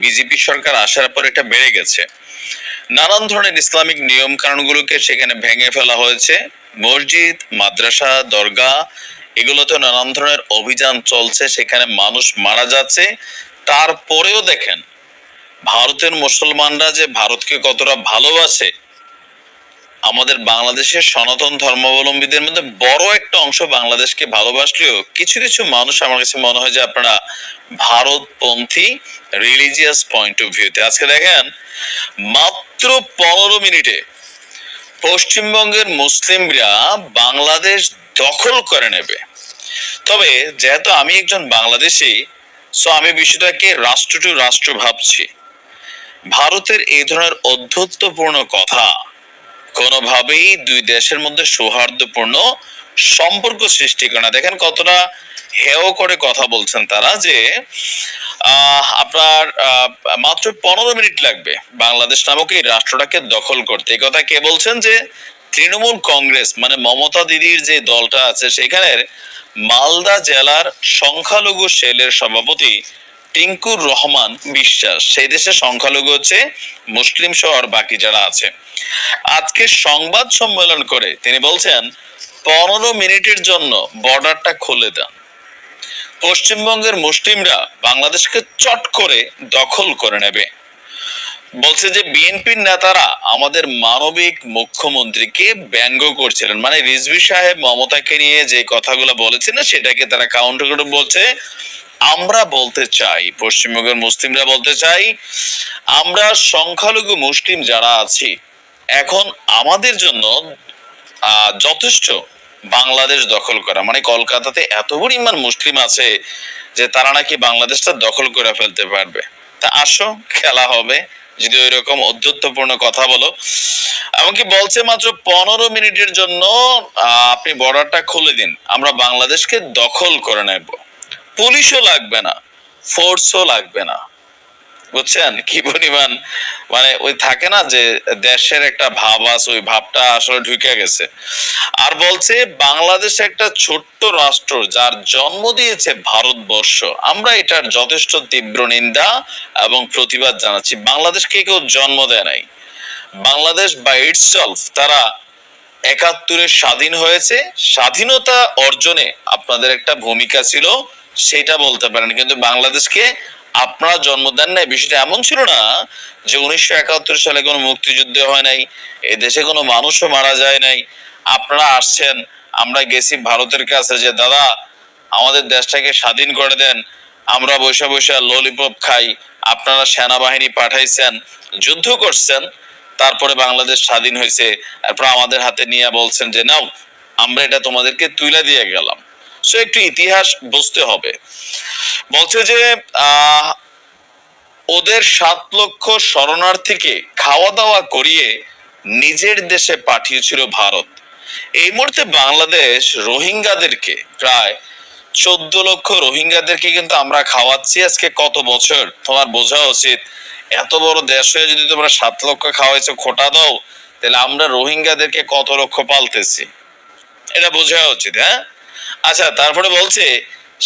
BJP সরকার আসার পর এটা বেড়ে গেছে। নানান ধরনের ইসলামিক নিয়ম কানুনগুলোকে সেখানে ভেঙে ফেলা হয়েছে। মসজিদ, মাদ্রাসা, দরগা এগুলোতে নানান ধরনের অভিযান চলছে, সেখানে মানুষ মারা যাচ্ছে। তারপরেও দেখেন ভারতের মুসলমানরা যে ভারতকে কতটা ভালোবাসে। আমাদের বাংলাদেশের সনাতন ধর্মাবলম্বীদের মধ্যে বড় একটা অংশ বাংলাদেশকে ভালোবাসলেও কিছু কিছু মানুষ আমার কাছে মনে হয় যে আপনারা ভারতপন্থী রিলিজিয়াস পয়েন্ট অফ ভিউতে। আজকে দেখেন মাত্র 15 মিনিটে পশ্চিমবঙ্গের মুসলিমরা বাংলাদেশ দখল করে নেবে। তবে যেহেতু আমি একজন বাংলাদেশী, সো আমি বিষয়টাকে রাষ্ট্র টু রাষ্ট্র ভাবছি। ভারতের এই ধরনের অধ্যত্বপূর্ণ কথা কোনোভাবেই দুই দেশের মধ্যে সৌহার্দ্যপূর্ণ সম্পর্ক সৃষ্টি করে না। দেখেন কতটা হেয় করে কথা বলছেন তারা, যে আপনার মাত্র 15 মিনিট লাগবে বাংলাদেশ নামক এই রাষ্ট্রটাকে দখল করতে। এই কথা কে বলছেন? যে তৃণমূল কংগ্রেস মানে মমতা দিদির যে দলটা আছে সেখানের মালদা জেলার সংখ্যালঘু সেলের সভাপতি টিঙ্কুর রহমান বিশ্বাস। সেই দেশের সংখ্যালঘু হচ্ছে মুসলিম সহ আর বাকি যারা আছে। আজকে সংবাদ সম্মেলন করে তিনি বলছেন 15 মিনিটের জন্য বর্ডারটা খুলে দেন, পশ্চিমবঙ্গের মুসলিমরা বাংলাদেশকে চট করে দখল করে নেবে। বলছে যে বিএনপির নেতারা আমাদের মানবিক মুখ্যমন্ত্রীকে ব্যঙ্গ করছিলেন, মানে রিজভী সাহেব মমতাকে নিয়ে যে কথাগুলো বলেছেন সেটাকে তারা কাউন্টার করে বলছে আমরা বলতে চাই, পশ্চিমবঙ্গের মুসলিমরা বলতে চাই, আমরা সংখ্যালঘু মুসলিম যারা আছি এখন আমাদের জন্য যথেষ্ট বাংলাদেশ দখল করা। মানে কলকাতাতে এত পরিমাণ মুসলিম আছে যে তারা নাকি বাংলাদেশটা দখল করে ফেলতে পারবে। তা আসো খেলা হবে, যদি ওই রকম অধ্যত্বপূর্ণ কথা বলো। এমনকি বলছে মাত্র 15 মিনিটের জন্য আপনি বর্ডারটা খুলে দিন, আমরা বাংলাদেশকে দখল করে নেব। পুলিশও লাগবে না, ফোর্সও লাগবে না। বুঝছেন কি পরিমাণ, মানে ওই থাকে না যে দেশের একটা ভাব আছে, ওই ভাবটা আসলে ঢুকে গেছে। আর বলছে বাংলাদেশ একটা ছোট্ট রাষ্ট্র যার জন্ম দিয়েছে ভারতবর্ষ, আমরা এটার যথেষ্ট তীব্র নিন্দা এবং প্রতিবাদ জানাচ্ছি। বাংলাদেশকে কেউ জন্ম দেয় নাই, বাংলাদেশ বাই ইটসেলফ তারা 71-এ স্বাধীন হয়েছে। স্বাধীনতা অর্জনে আপনাদের একটা ভূমিকা ছিল, সেটা বলতে পারেন, কিন্তু বাংলাদেশকে আপনারা জন্ম দেন নাই। বিষয়টা এমন ছিল না যে 1971 সালে কোনো মুক্তিযুদ্ধ হয় নাই, এই দেশে কোনো মানুষও মারা যায় নাই। আপনারা আসছেন, আমরা গেছি ভারতের কাছে যে দাদা আমাদের দেশটাকে স্বাধীন করে দেন, আমরা বৈশা বৈশা ললিপপ খাই, আপনারা সেনাবাহিনী পাঠাইছেন, যুদ্ধ করছেন, তারপরে বাংলাদেশ স্বাধীন হয়েছে। তারপর আমাদের হাতে নিয়ে বলছেন যে নাও আমরা এটা তোমাদেরকে তুলে দিয়ে গেলাম। সো একটু ইতিহাস বুঝতে হবে। বলছে যে ওদের 7 লক্ষ শরণার্থীকে খাওয়া দাওয়া করিয়ে নিজের দেশে পাঠিয়েছিল ভারত। এই মুহূর্তে বাংলাদেশ রোহিঙ্গাদেরকে প্রায় 14 লক্ষ রোহিঙ্গাদেরকে কিন্তু আমরা খাওয়াচ্ছি। আজকে কত বছর তোমার বোঝা উচিত। এত বড় দেশ হয়ে যদি তোমরা 7 লক্ষ খাওয়াইছো খোটা দাও, তাহলে আমরা রোহিঙ্গাদেরকে কত লক্ষ পালতেছি, এটা বোঝা উচিত। হ্যাঁ, আচ্ছা, তারপরে বলছে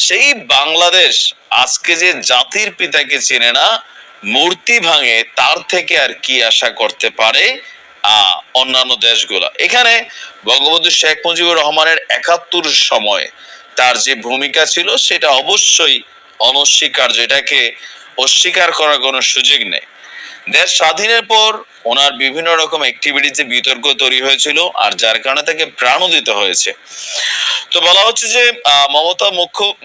সেই বাংলাদেশ আজকে যে জাতির পিতাকে চেনে না, মূর্তি ভাঙে, তার থেকে আর কি আশা করতে পারে অন্যান্য দেশগুলা। এখানে বঙ্গবন্ধু শেখ মুজিবুর রহমানের 71 সময় তার যে ভূমিকা ছিল সেটা অবশ্যই অনস্বীকার্য, এটাকে অস্বীকার করার কোনো সুযোগ নেই। দেশ স্বাধীনের পর ওনার বিভিন্ন রকম অ্যাক্টিভিটিতে বিতর্ক তৈরি হয়েছিল, আর যার কারণে তাকে প্রাণও দিতে হয়েছে। তো বলা হচ্ছে যে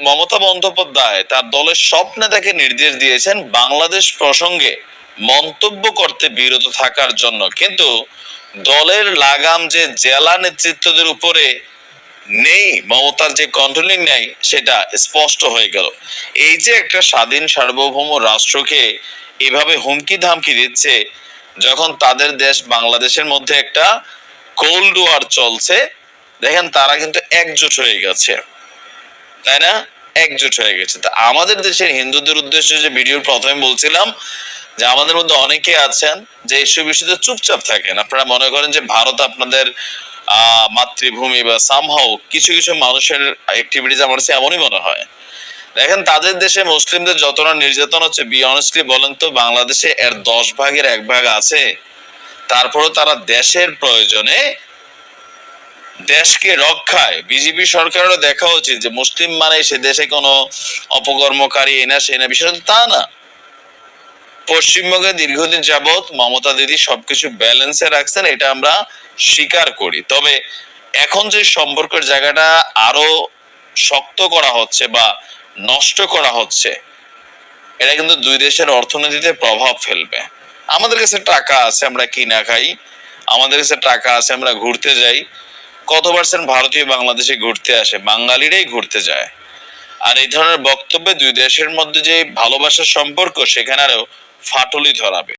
মমতা বন্দ্যোপাধ্যায় তার দলের সব নেতাকে নির্দেশ দিয়েছেন বাংলাদেশ প্রসঙ্গে মন্তব্য করতে বিরত থাকার জন্য, কিন্তু দলের লাগাম যে জেলা নেতৃত্বদের উপরে নেই, মমতার যে কন্ট্রোলিং নেই, সেটা স্পষ্ট হয়ে গেল। এই যে একটা স্বাধীন সার্বভৌম রাষ্ট্রকে এভাবে হুমকি ধামকি দিচ্ছে, যখন তাদের দেশ বাংলাদেশের মধ্যে একটা কোল্ড ওয়ার চলছে, দেখেন তারা কিন্তু একজোট হয়ে গেছে, তাই না? একজোট হয়ে গেছে। তা আমাদের দেশের হিন্দুদের উদ্দেশ্যে যে ভিডিওর প্রথমে বলছিলাম যে আমাদের মধ্যে অনেকে আছেন যে এইসব বিষয়ে চুপচাপ থাকেন। আপনারা মনে করেন যে ভারত আপনাদের মাতৃভূমি, বা সামহাও কিছু কিছু মানুষের অ্যাক্টিভিটিস আমার কাছে এমনই মনে হয়। দেখেন তাদের দেশে মুসলিমদের যতটা নির্যাতন হচ্ছে, বি অনেস্টলি বলেন তো বাংলাদেশে এর 10 ভাগের 1 ভাগ আছে? তারপরেও তারা দেশের প্রয়োজনে, দেশকে রক্ষায়, বিজেপি সরকারেরও দেখা উচিত যে মুসলিম মানে সে দেশে কোনো অপকর্মকারী এনা সে না, বিষয়টা তা না। পশ্চিমবঙ্গে দীর্ঘদিন যাবৎ মমতা দিদি সবকিছু ব্যালেন্সে রাখছেন, এটা আমরা স্বীকার করি। তবে এখন যে সম্পর্কের জায়গাটা আরো শক্ত করা হচ্ছে বা নষ্ট করা হচ্ছে, এটা কিন্তু দুই দেশের অর্থনীতিতে প্রভাব ফেলবে। আমাদের কাছে টাকা আছে, আমরা কিনা খাই, আমাদের কাছে টাকা আছে, আমরা ঘুরতে যাই। কত পার্সেন্ট ভারতীয় বাংলাদেশে ঘুরতে আসে? বাঙালিরাই ঘুরতে যায়। আর এই ধরনের বক্তব্যে দুই দেশের মধ্যে যে ভালোবাসার সম্পর্ক, সেখানে আরো ফাটলি ধরাবে।